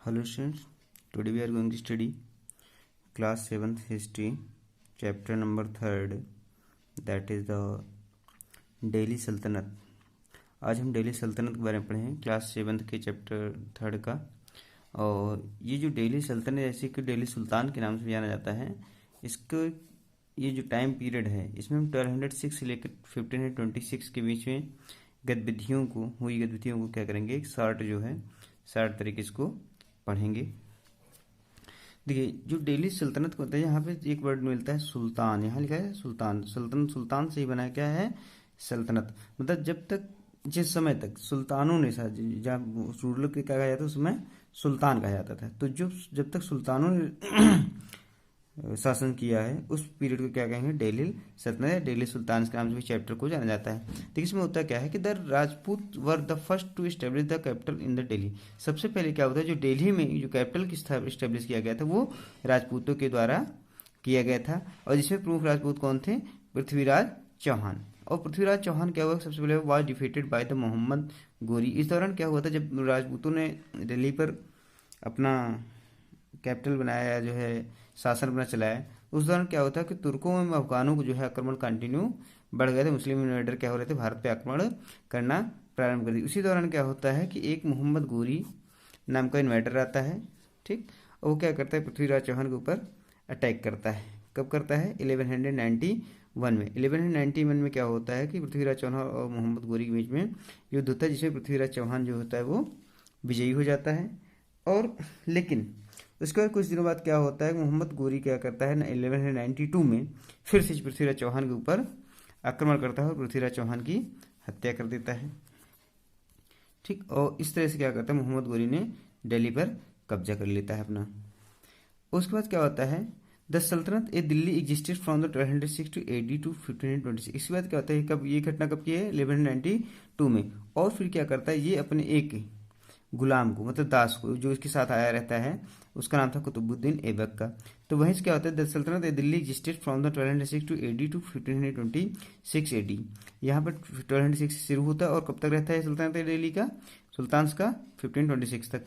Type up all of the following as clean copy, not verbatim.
Hello students, today we are going to study class 7th history chapter number 3rd, that is the Delhi सल्तनत। आज हम दिल्ली सल्तनत के बारे में पढ़ें क्लास 7th के चैप्टर 3rd का। और ये जो दिल्ली सल्तनत जैसे कि दिल्ली सुल्तान के नाम से जाना जाता है, इसको ये जो टाइम पीरियड है इसमें हम 1206 से लेकर 1526 के बीच में गतिविधियों को क्या करेंगे, एक शार्ट तरीके इसको पढ़ेंगे। देखिए जो दिल्ली सल्तनत को होता है, यहाँ पे एक वर्ड मिलता है सुल्तान, यहाँ लिखा है सुल्तान। सुल्तान से ही बना क्या है, सल्तनत। मतलब जब तक जिस समय तक सुल्तानों ने जब रूलर के क्या कहा जाता है उसमें सुल्तान कहा जाता था। तो जब तक सुल्तानों ने शासन किया है उस पीरियड को क्या कहेंगे, दिल्ली सल्तनत या दिल्ली सुल्तान के नाम से भी चैप्टर को जाना जाता है। देखिए इसमें होता क्या है कि the Rajput were the first to establish the capital in the Delhi. सबसे पहले क्या होता है, जो दिल्ली में जो कैपिटल की एस्टेब्लिश किया गया था वो राजपूतों के द्वारा किया गया था। और जिसमें प्रमुख राजपूत कौन थे, पृथ्वीराज चौहान। और पृथ्वीराज चौहान क्या हुआ, सबसे पहले was defeated by the Mohammad Ghori. इस दौरान क्या हुआ था, जब राजपूतों ने दिल्ली पर अपना कैपिटल बनाया, जो है शासन अपना चलाया, उस दौरान क्या होता है कि तुर्कों एवं अफगानों को जो है आक्रमण कंटिन्यू बढ़ गए थे। मुस्लिम इन्वेडर क्या हो रहे थे, भारत पे आक्रमण करना प्रारंभ कर दिया। उसी दौरान क्या होता है कि एक मोहम्मद गोरी नाम का इन्वेडर आता है, ठीक। और वो क्या करता है, पृथ्वीराज चौहान के ऊपर अटैक करता है। कब करता है, 1191 में। 1191 में क्या होता है कि पृथ्वीराज चौहान और मोहम्मद गोरी के बीच में युद्ध होता है, जिसमें पृथ्वीराज चौहान जो होता है वो विजयी हो जाता है। और लेकिन उसके बाद कुछ दिनों बाद क्या होता है, मोहम्मद गोरी क्या करता है 1192 में फिर से पृथ्वीराज चौहान के ऊपर आक्रमण करता है और पृथ्वीराज चौहान की हत्या कर देता है, ठीक। और इस तरह से क्या करता है, मोहम्मद गोरी ने दिल्ली पर कब्जा कर लेता है अपना। उसके बाद क्या होता है, द सल्तनत ए Delhi existed from the 1206 to AD to 1526। इसके बाद क्या होता है, कब ये घटना कब की है, 1192 में। और फिर क्या करता है, ये अपने एक गुलाम को, मतलब दास को, जो इसके साथ आया रहता है, उसका नाम था कुतुबुद्दीन ऐबक का। तो वहीं से क्या होता है, द सल्तनत ए Delhi existed from the 1206 to AD to 1526 AD। यहाँ पर 1206 से शुरू होता है और कब तक रहता है सल्तनत दिल्ली का, सुल्तान का 1526 तक,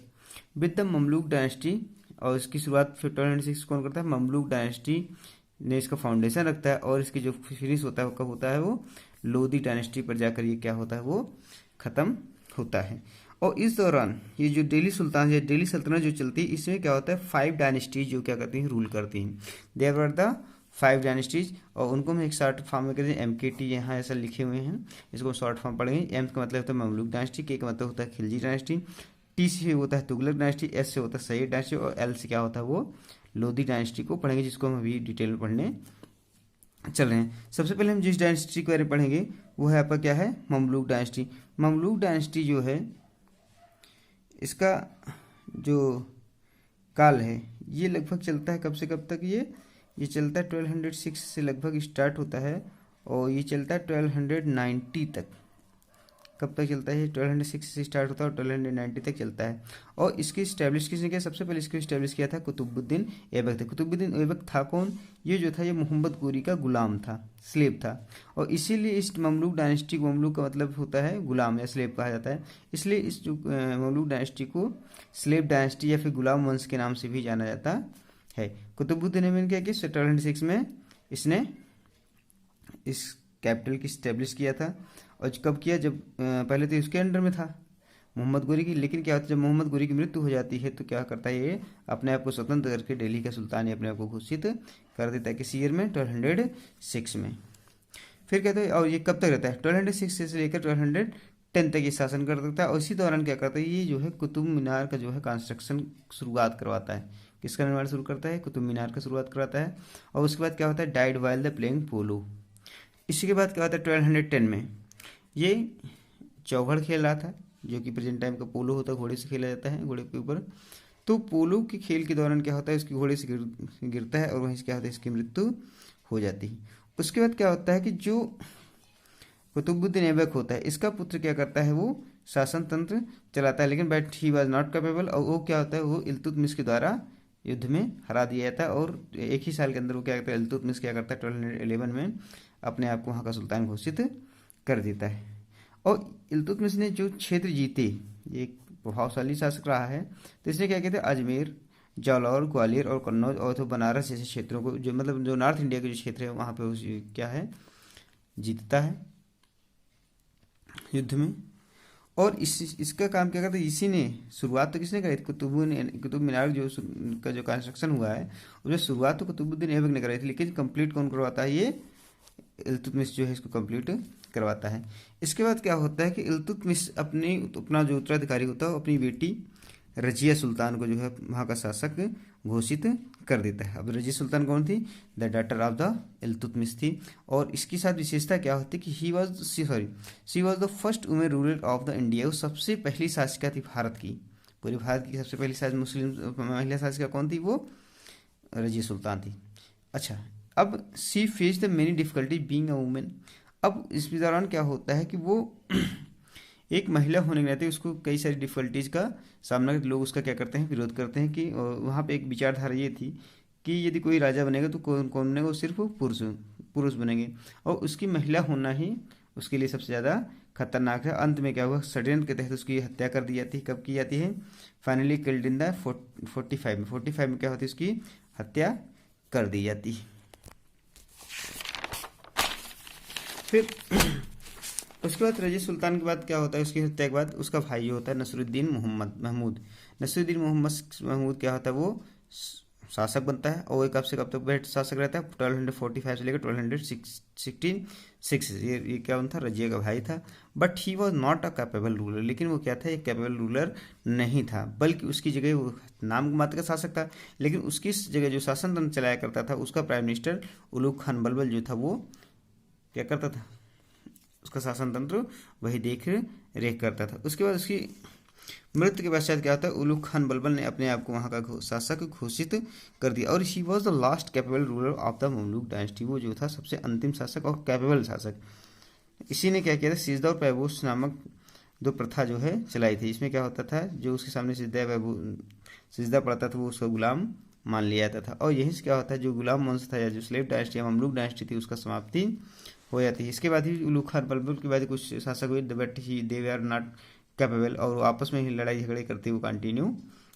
विद द ममलूक डायनेस्टी। और इसकी शुरुआत 1206 कौन करता है, ममलूक डायनेस्टी ने इसका फाउंडेशन रखता है। और इसकी जो फिनिश होता है वो कब होता है, वो लोधी डायनेस्टी पर जाकर ये क्या होता है, वो खत्म होता है। और इस दौरान ये जो दिल्ली सुल्तान या दिल्ली सल्तनत जो चलती है, इसमें क्या होता है 5 डायनेस्टीज जो क्या करती हैं, रूल करती हैं। There were the 5 dynasties. और उनको हम एक शॉर्ट फॉर्म में करते हैं MKT, यहाँ ऐसा लिखे हुए हैं, इसको शॉर्ट फॉर्म पढ़ेंगे। M का मतलब होता है ममलूक डायनेस्टी, K का मतलब होता है खिलजी डायनेस्टी, T से होता है तुगलक डायनेस्टी, S से होता है सैयद डायनेस्टी, और L से क्या होता है, वो लोधी डायनेस्टी को पढ़ेंगे, जिसको हम अभी डिटेल में पढ़ने चल रहे हैं। सबसे पहले हम जिस डायनेस्टी के बारे में पढ़ेंगे वो है आपका क्या है, ममलूक डायनेस्टी। ममलूक डायनेस्टी जो है, इसका जो काल है ये लगभग चलता है कब से कब तक, ये चलता है 1206 से लगभग स्टार्ट होता है और ये चलता है 1290 तक। कब तक चलता है, 1206 से स्टार्ट होता है और 1290 तक चलता है। और इसकी स्टैब्लिश किसने किया, सबसे पहले इसको स्टैब्लिश किया था कुतुबुद्दीन ऐबक थे। कुतुबुद्दीन ऐबक था कौन, ये जो था ये मोहम्मद गोरी का गुलाम था, स्लेव था। और इसीलिए इस ममलूक डायनेस्टी को, ममलूक का मतलब होता है गुलाम या स्लेव कहा जाता है, इसलिए इस जो ममलूक डायनेस्टी को स्लेव डायनेस्टी या फिर गुलाम वंश के नाम से भी जाना जाता है। कुतुबुद्दीन ऐबक क्या किया, 1206 में इसने इस कैपिटल की स्टैब्लिश किया था। और कब किया, जब पहले तो इसके अंडर में था मोहम्मद गोरी की, लेकिन क्या होता है जब मोहम्मद गोरी की मृत्यु हो जाती है तो क्या करता है, ये अपने आप को स्वतंत्र करके दिल्ली का सुल्तान ये अपने आप को घोषित कर देता है किस ईयर में, 1206 में। फिर कहते हैं, और ये कब तक रहता है, 1206 से लेकर 1210 तक ये शासन कर देता है। और इसी दौरान क्या करता है, ये जो है कुतुब मीनार का जो है कंस्ट्रक्शन शुरुआत करवाता है। किसका निर्माण शुरू करता है, कुतुब मीनार का शुरुआत करवाता है। और उसके बाद क्या होता है, डाइड वाइल द प्लेइंग पोलो। इसी के बाद क्या होता है, 1210 में ये चौघड़ खेल रहा था, जो कि प्रेजेंट टाइम का पोलो होता है, घोड़े से खेला जाता है, घोड़े के ऊपर। तो पोलो के खेल के दौरान क्या होता है, इसकी घोड़े से गिरता है और वहीं से क्या होता है, इसकी मृत्यु हो जाती है। उसके बाद क्या होता है कि जो कुतुबुद्दीन ऐबक होता है, इसका पुत्र क्या करता है, वो शासन तंत्र चलाता है, लेकिन but he was not capable. और वो क्या होता है, वो इल्तुतमिश के द्वारा युद्ध में हरा दिया जाता है। और एक ही साल के अंदर वो क्या करता है, इल्तुतमिश क्या करता है, 1211 में अपने आप को वहाँ का सुल्तान घोषित कर देता है। और इल्तुतमिश ने जो क्षेत्र जीते, ये प्रभावशाली शासक रहा है। तो इसने क्या किया था, अजमेर, जालौर, ग्वालियर और कन्नौज और तो बनारस जैसे क्षेत्रों को, जो मतलब जो नॉर्थ इंडिया के जो क्षेत्र है वहाँ पे क्या है, जीतता है युद्ध में। और इसका काम क्या करता है, इसी ने शुरुआत तो किसने करी थी, कुतुब मीनार जो का जो कंस्ट्रक्शन हुआ है उसमें शुरुआत तो कुतुबुद्दीन ऐबक ने कराई थी, लेकिन कंप्लीट कौन करवाता है, ये इल्तुतमिश जो है इसको कंप्लीट करवाता है। इसके बाद क्या होता है कि इल्तुतमिश अपना जो उत्तराधिकारी होता है अपनी बेटी रजिया सुल्तान को जो है वहाँ का शासक घोषित कर देता है। अब रजिया सुल्तान कौन थी, the daughter of the Iltutmish थी। और इसके साथ विशेषता क्या होती है कि she was the first women ruler of the India. वो सबसे पहली शासिका थी भारत की, पूरे भारत की सबसे पहली मुस्लिम महिला शासिका कौन थी, वो रजिया सुल्तान थी। अच्छा, अब she face the many difficulty being a women. अब इस दौरान क्या होता है कि वो एक महिला होने के नाते उसको कई सारी डिफिकल्टीज का सामना, लोग उसका क्या करते हैं, विरोध करते हैं। कि वहाँ पे एक विचारधारा ये थी कि यदि कोई राजा बनेगा तो कौन कौन बनेगा, वो सिर्फ पुरुष बनेंगे और उसकी महिला होना ही उसके लिए सबसे ज़्यादा खतरनाक है। अंत में क्या हुआ, षड्यंत्र के तहत उसकी हत्या कर दी जाती है। कब की जाती है, फाइनली किल्ड इन द 45 में क्या होती है, उसकी हत्या कर दी जाती है। फिर उसके बाद रजीद सुल्तान के बाद क्या होता है, उसकी हत्या के बाद उसका भाई होता है नसरुद्दीन महमूद। नसरुद्दीन महमूद क्या होता है, वो शासक बनता है। और कब से कब तक बैठ शासक रहता है, 1245 से लेकर 1266। ये क्या था, रजिया का भाई था। But he was not a capable ruler, लेकिन वो क्या था, एक कैपेबल रूलर नहीं था, बल्कि उसकी जगह वो नाम मात्र का शासक था। लेकिन उसकी जगह जो शासन तंत्र चलाया करता था उसका प्राइम मिनिस्टर उलुग खान बलबल जो था, वो क्या करता था, उसका शासन तंत्र वही देख रेख करता था। उसके बाद उसकी मृत्यु के पश्चात क्या होता है, उलुग खान बलबल ने अपने आप को वहाँ का शासक घोषित कर दिया। और he was the last capable ruler of the Mamluk dynasty. वो जो था सबसे अंतिम शासक और कैपेबल शासक। इसी ने क्या किया था, सिजदा और पैबूस नामक दो प्रथा जो है चलाई थी। इसमें क्या होता था, जो उसके सामने सिजदा पड़ता था वो उसका गुलाम मान लिया जाता था। और यही से क्या होता है, जो गुलाम वंश था या जो स्लेव डायनेस्टी या ममलूक डायनेस्टी थी उसका समाप्ति हो जाती है। इसके बाद ही उलुग खान बलबल के बाद कुछ शासक हुए, but he they are not capable, और आपस में ही लड़ाई झगड़े करते हुए कंटिन्यू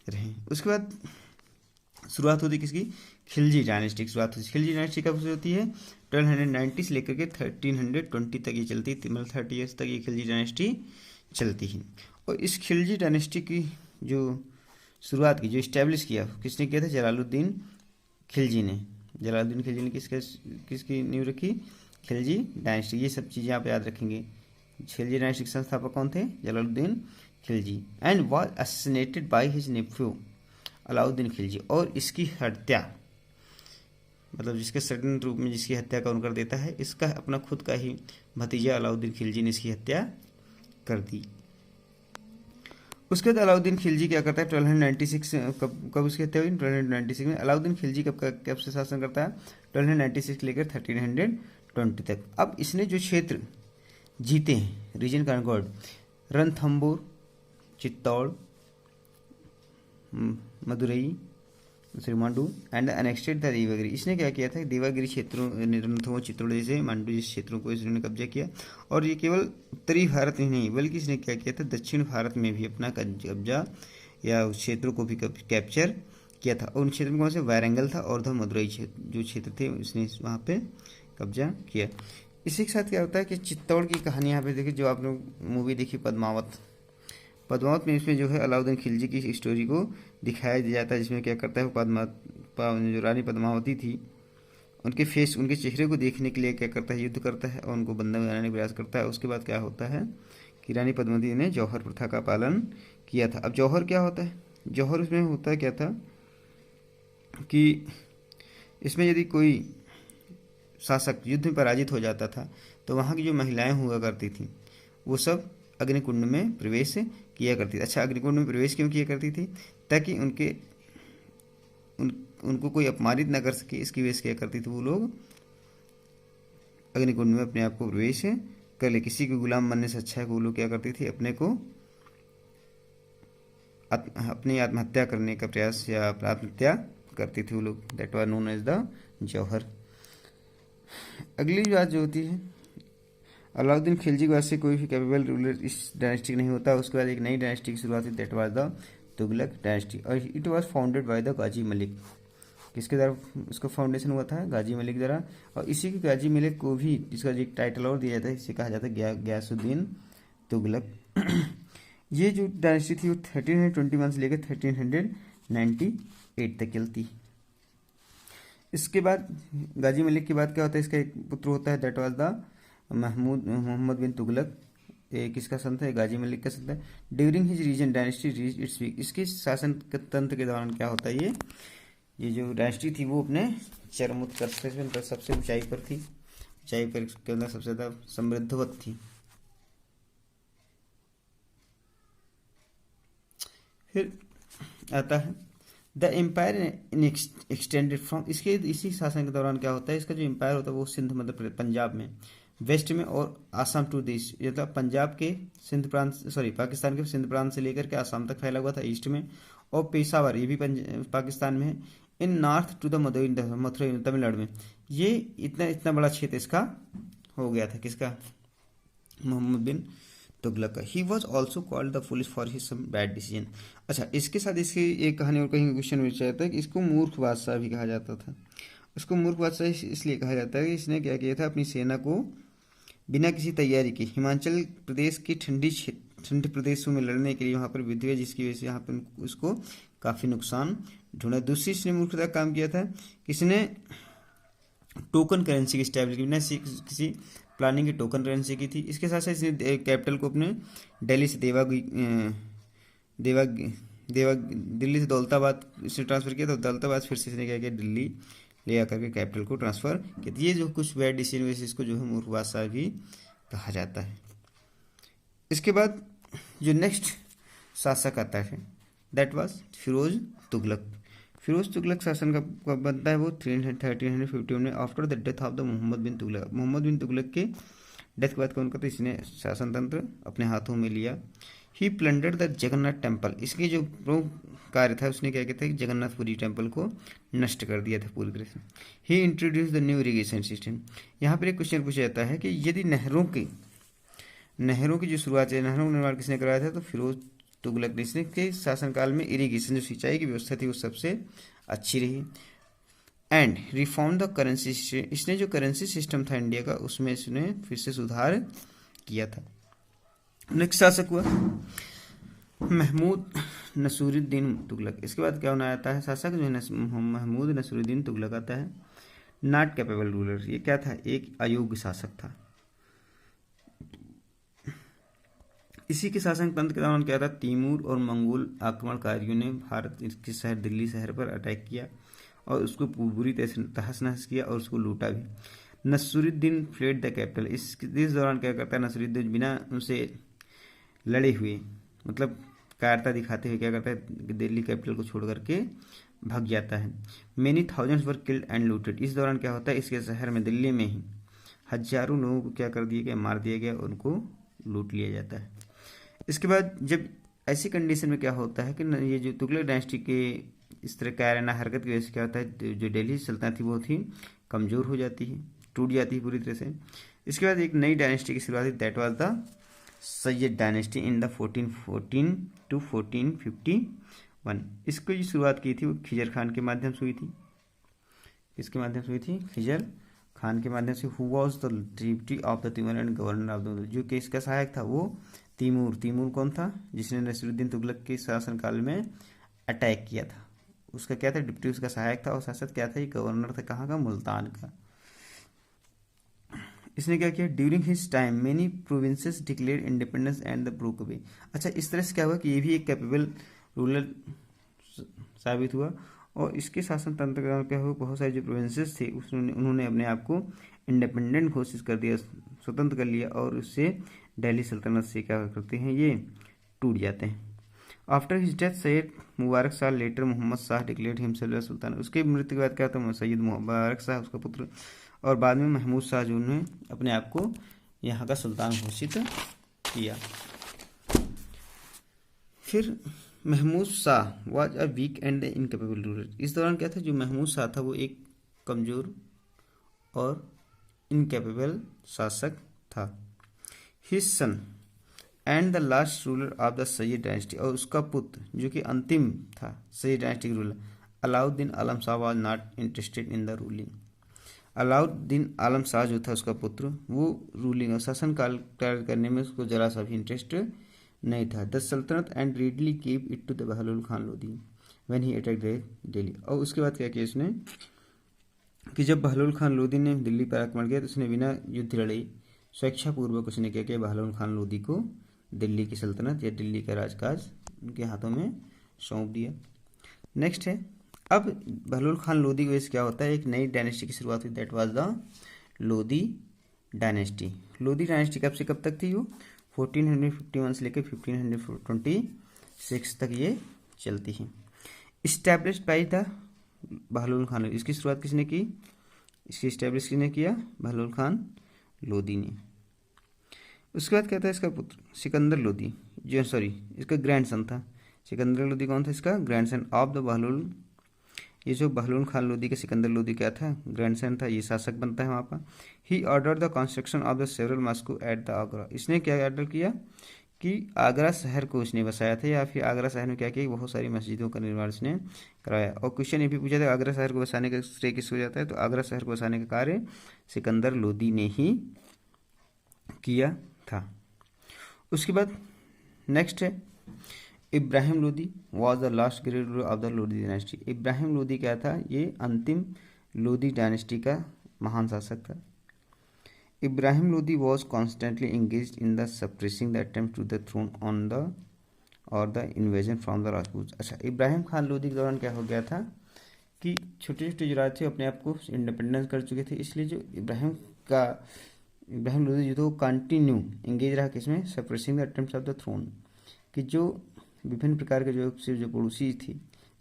रहे। उसके बाद शुरुआत होती किसकी, खिलजी डायनेस्टी की शुरुआत होती है। खिलजी डायनेस्टी कब से होती है, 1290 से लेकर के 1320 तक ये चलती है, मतलब 30 ईयर्स तक ये खिलजी डायनेस्टी चलती है। और इस खिलजी डायनेस्टी की जो शुरुआत की, जो इस्टेब्लिश किया, किसने किया था, जलालुद्दीन खिलजी ने। जलालुद्दीन खिलजी ने किसकी नींव रखी, खिलजी डायनेस्टी। ये सब चीज़ें आप याद रखेंगे। खिलजी डायनेस्टी के संस्थापक कौन थे, Jalaluddin Khilji. And was assassinated by his Neiphiu Alauddin Khilji. और इसकी हत्या, मतलब जिसके सडन रूप में जिसकी हत्या कौन कर देता है, इसका अपना खुद का ही भतीजा अलाउद्दीन खिलजी ने इसकी हत्या कर दी। उसके बाद अलाउद्दीन खिलजी क्या करता है, 1296 कब उसकी हत्या हुई, 1296 में। अलाउद्दीन खिलजी कब से शासन करता है, 1296 लेकर 1320 तक। अब इसने जो क्षेत्र जीते हैं, region conquered, Ranthambore, Chittor, Madurai, Mandu and annexed the Devagiri. इसने क्या किया था, देवगिरी क्षेत्रों, रणथंबोर, चित्तौड़ जैसे मांडू जैसे क्षेत्रों को इसने कब्जा किया। और ये केवल उत्तरी भारत में नहीं बल्कि इसने क्या किया था, दक्षिण भारत में भी अपना कब्जा या उस क्षेत्रों को भी कैप्चर किया था। और उन क्षेत्र में कौन से, वारंगल था और मदुरई जो क्षेत्र थे उसने वहाँ पे कब्जा किया। इसी के साथ क्या होता है कि चित्तौड़ की कहानी यहाँ पे देखिए, जो आप लोग मूवी देखी पद्मावत में, इसमें जो है अलाउद्दीन खिलजी की स्टोरी को दिखाया जाता है, जिसमें क्या करता है, जो रानी पद्मावती थी उनके चेहरे को देखने के लिए क्या करता है, युद्ध करता है और उनको बंधक बनाने का प्रयास करता है। उसके बाद क्या होता है कि रानी पद्मावती ने जौहर प्रथा का पालन किया था। अब जौहर क्या होता है, जौहर उसमें होता क्या था कि इसमें यदि कोई शासक युद्ध में पराजित हो जाता था तो वहाँ की जो महिलाएं हुआ करती थी वो सब अग्निकुंड में प्रवेश किया करती थी। अच्छा, अग्निकुंड में प्रवेश क्यों किया करती थी, ताकि उनको कोई अपमानित न कर सके, इसकी वजह से क्या करती थी, वो लोग अग्निकुंड में अपने आप को प्रवेश कर ले। किसी को गुलाम बनने से अच्छा है वो लोग क्या करती थी, अपनी आत्महत्या करने का प्रयास या आत्महत्या करती थी वो लोग। That was known as the jauhar. अगली बात जो होती है, अलाउद्दीन खिलजी के बाद से कोई भी कैपेबल रूलर इस डायनेस्टी नहीं होता। उसके बाद एक नई डायनेस्टी की शुरुआत हुई, that was the Tughlaq dynasty, और it was founded by the Ghazi Malik. किसके द्वारा उसका फाउंडेशन हुआ था? गाजी मलिक द्वारा। और इसी के गाजी मलिक को भी इसका जो एक टाइटल और दिया जाता है, इसे कहा जाता है गयासुद्दीन तुगलक। ये जो डायनेस्टी थी वो 1321 से लेकर 1398 तक चलती। इसके बाद गाजी मलिक के बाद क्या होता है? इसका एक पुत्र होता है, that was the Mohammad bin Tughlaq. किसका सन था? गाजी मलिक का सन था। During his region dynasty reach its peak. इसके शासन तंत्र के दौरान क्या होता है? ये जो डायनेस्टी थी वो अपने चरम उत्कर्ष पे सबसे ऊंचाई पर थी, ऊंचाई पर के अंदर सबसे ज्यादा समृद्धवत थी। फिर आता है the empire in extended from. इसके इसी शासन के दौरान क्या होता है? इसका जो एम्पायर होता है वो सिंध मध्य प्रदेश पंजाब में, वेस्ट में और आसाम टू द ईस्ट, मतलब पंजाब के सिंध प्रांत, सॉरी पाकिस्तान के सिंध प्रांत से लेकर के आसाम तक फैला हुआ था ईस्ट में, और पेशावर ये भी पाकिस्तान में है। In north to the Mathura Tamil Nadu में। ये इतना इतना बड़ा क्षेत्र इसका हो गया था। किसका? मोहम्मद बिन तुगलक का। He was also called the foolish for his some bad decision. अच्छा, इसके साथ इसकी एक कहानी और कहीं क्वेश्चन पूछा जाता है कि इसको मूर्ख बादशाह भी कहा जाता था। इसको मूर्ख बादशाह इसलिए कहा जाता है कि इसने क्या किया था? अपनी सेना को बिना किसी तैयारी के हिमाचल प्रदेश की ठंडे प्रदेशों में लड़ने के लिए वहां पर विधि, जिसकी वजह से यहाँ पर उसको काफी नुकसान ढूंढा। दूसरी इसने मूर्खता काम किया था, इसने टोकन करेंसी की स्टैब्लिश बिना किसी प्लानिंग की टोकन करेंसी की थी। इसके साथ साथ इसने कैपिटल को अपने दिल्ली से दिल्ली से दौलताबाद इसने ट्रांसफर किया, तो दौलताबाद फिर से इसने क्या किया? दिल्ली ले आकर के कैपिटल को ट्रांसफर किया। ये जो कुछ बैड डिसीजन वैसे इसको जो है मूर्ख बादशाह भी कहा जाता है। इसके बाद जो नेक्स्ट शासक आता है, दैट वाज फिरोज तुगलक। फिरोज तुगलक शासन का बनता है वो 1351 में, after the death of the Mohammad bin Tughlaq. Mohammad bin Tughlaq के डेथ के बाद कौन करता? इसने शासन तंत्र अपने हाथों में लिया। ही प्लंडर्ड द जगन्नाथ टेम्पल। इसके जो प्रमुख कार्य था उसने क्या किया था? जगन्नाथपुरी टेम्पल को नष्ट कर दिया था पूरी तरह से। He introduce the new irrigation system. यहाँ पर एक क्वेश्चन पूछा जाता है कि यदि नहरों की जो शुरुआत है, नहरों का निर्माण किसने करवाया था? तो फिरोज तुगलक ने। इसके शासनकाल में इरिगेशन जो सिंचाई की व्यवस्था थी वो सबसे अच्छी रही। And reform the currency system. इसने जो करेंसी सिस्टम था इंडिया का उसमें इसने फिर से सुधार किया था। नेक्स्ट शासक हुआ महमूद नसूरुद्दीन तुगलक। इसके बाद क्या होना आता है? शासक जो है महमूद नसूरुद्दीन तुगलक आता है। Not capable ruler. ये क्या था? एक अयोग्य शासक था। इसी के शासन तंत्र के दौरान क्या था? तैमूर और मंगोल आक्रमणकारियों ने भारत के शहर दिल्ली शहर पर अटैक किया और उसको पूरी तरह से तहस नहस किया और उसको लूटा भी। नसूरुद्दीन फ्लेड द कैपिटल। इस दौरान क्या करता है? नसूरुद्दीन बिना उनसे लड़े हुए, मतलब कायरता दिखाते हुए क्या करता है? दिल्ली कैपिटल को छोड़ करके भाग जाता है। Many thousands were killed and looted. इस दौरान क्या होता है? इसके शहर में दिल्ली में ही हजारों लोगों को क्या कर दिया गया? मार दिया गया, उनको लूट लिया जाता है। इसके बाद जब ऐसी कंडीशन में क्या होता है कि ये जो तुगलक डायनेस्टी के इस तरह कायराना हरकत की वजह से क्या होता है? जो दिल्ली सल्तनत थी वो थी कमज़ोर हो जाती है, टूट जाती है पूरी तरह से। इसके बाद एक नई डायनेस्टी की शुरुआत हुई, that was the Sayyid dynasty in the 1414 to 1451। इसको जो शुरुआत की थी वो खिजर खान के माध्यम से हुई थी। किसके माध्यम से हुई थी? खिजर खान के माध्यम से। Who was the deputy of the Timur and governor of the, जो कि इसका सहायक था वो तैमूर कौन था? जिसने नसीरुद्दीन तुगलक के शासनकाल में अटैक किया था। उसका क्या था? डिप्टी उसका सहायक था, और शासक क्या था? ये गवर्नर था। कहाँ का? मुल्तान का। इसने क्या किया? During his time many provinces declare independence and the broke away. अच्छा, इस तरह से क्या हुआ कि ये भी एक कैपेबल रूलर साबित हुआ, और इसके शासन तंत्र का क्या हुआ? बहुत सारे जो प्रोविंसेस थे उन्होंने अपने आप को इंडिपेंडेंट घोषित कर दिया, स्वतंत्र कर लिया, और उससे दिल्ली सल्तनत से क्या करते हैं? ये टूट जाते हैं। After his death Sayyid Mubarak Shah later Mohammad Shah declared himself sultan. उसके मृत्यु के बाद क्या था? सैयद मुबारक शाह उसका पुत्र, और बाद में महमूद शाह जो ने अपने आप को यहाँ का सुल्तान घोषित किया। फिर Mahmud Shah was a weak and incapable ruler. इस दौरान क्या था? जो महमूद शाह था वो एक कमज़ोर और इनकेपेबल शासक था। His son and the last ruler of the Sayyid dynasty, और उसका पुत्र जो कि अंतिम था सैयद डायनेस्टी के ruler, Alauddin Alam Shah was not interested in the ruling. Alauddin Alam Shah जो था उसका पुत्र, वो रूलिंग और शासन काल करने में उसको जरा सा भी इंटरेस्ट नहीं था। द सल्तनत and readily give it to the Bahlol Khan Lodi when he attack Delhi. और उसके बाद क्या किया उसने कि जब बहलोल खान लोदी ने दिल्ली पर आक्रमण किया तो उसने बिना युद्ध लड़े स्वेच्छापूर्वक उसने क्या किया, बहलोल खान लोदी को दिल्ली की सल्तनत या दिल्ली का राजकाज उनके हाथों में सौंप दिया। नेक्स्ट है, अब बहलोल खान लोदी की वजह से क्या होता है, एक नई डायनेस्टी की शुरुआत हुई, that was the Lodi dynasty. Lodi dynasty कब से कब तक थी? वो 1451 से लेकर 1526 तक ये चलती है। Established by the Bahlol Khan, इसकी शुरुआत किसने की? इसकी इस्टेब्लिश किसने किया? बहलोल खान लोदी ने। उसके बाद क्या था, इसका पुत्र सिकंदर लोदी, जो इसका ग्रैंडसन था। सिकंदर लोदी कौन था? इसका ग्रैंडसन ऑफ द बहलोल। ये जो बहलोल खान लोदी के सिकंदर लोदी क्या था? ग्रैंडसन था। ये शासक बनता है वहाँ पर। He order the construction of the several mosques at the Agra. इसने क्या ऑर्डर किया कि आगरा शहर को उसने बसाया था, या फिर आगरा शहर में क्या किया, बहुत सारी मस्जिदों का निर्माण उसने कराया। और क्वेश्चन ये भी पूछा था आगरा शहर को बसाने का श्रेय किसको जाता है? तो आगरा शहर को बसाने का कार्य सिकंदर लोदी ने ही किया था। उसके बाद नेक्स्ट है, Ibrahim Lodi was the last great ruler of the Lodi dynasty. Ibrahim Lodi क्या था? ये अंतिम लोदी डायनेस्टी का महान शासक था। Ibrahim Lodi was constantly engage in the suppressing the attempt to the throne on the और the invasion from the Rajput. अच्छा, इब्राहिम खान लोदी के दौरान क्या हो गया था कि छोटे छोटे जो राज थे अपने आप को इंडिपेंडेंस कर चुके थे, इसलिए जो इब्राहिम लोदी जो तो कंटिन्यू इंगेज रहा किसमें? Suppressing the attempt of the throne, कि जो विभिन्न प्रकार के जो पड़ोसी थी,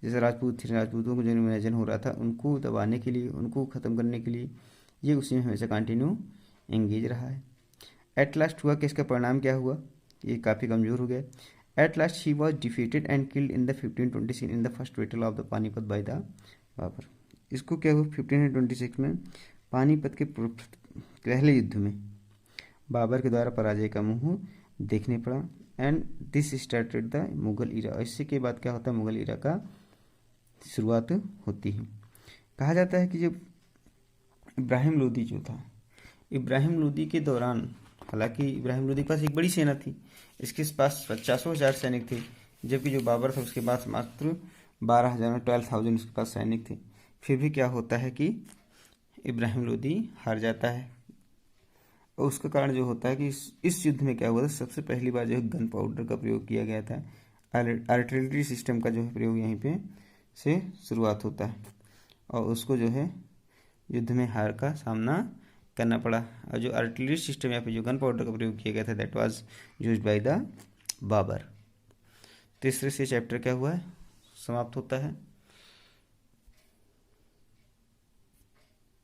जैसे राजपूत थे, राजपूतों को जो इन्वेजन हो रहा था उनको दबाने के लिए, उनको ख़त्म करने के लिए ये उसी में हमेशा कंटिन्यू एंगेज रहा है। एट लास्ट हुआ कि इसका परिणाम क्या हुआ? ये काफ़ी कमज़ोर हो गया। At last he was defeated and killed in the 1526 in the first battle of the Panipat by the Babur. इसको क्या हुआ 1526 में पानीपत के पहले युद्ध में बाबर के द्वारा पराजय का मुंह देखने पड़ा। And this started the Mughal era. इससे के बाद क्या होता है? मुगल इरा का शुरुआत होती है। कहा जाता है कि जब इब्राहिम लोदी जो था, इब्राहिम लोदी के दौरान, हालांकि इब्राहिम लोदी के पास एक बड़ी सेना थी, इसके पास 50,000 सैनिक थे, जबकि जो बाबर था उसके पास मात्र 12,000 उसके पास सैनिक थे। फिर भी क्या होता है कि इब्राहिम लोदी हार जाता है। और उसका कारण जो होता है कि इस युद्ध में क्या हुआ था, सबसे पहली बार जो है गन पाउडर का प्रयोग किया गया था। आर्टिलरी सिस्टम का जो है प्रयोग यहीं पे से शुरुआत होता है, और उसको जो है युद्ध में हार का सामना करना पड़ा। और जो आर्टिलरी सिस्टम या फिर जो गन पाउडर का प्रयोग किया गया था, that was used by the Babur. तीसरे से चैप्टर क्या हुआ है? समाप्त होता है।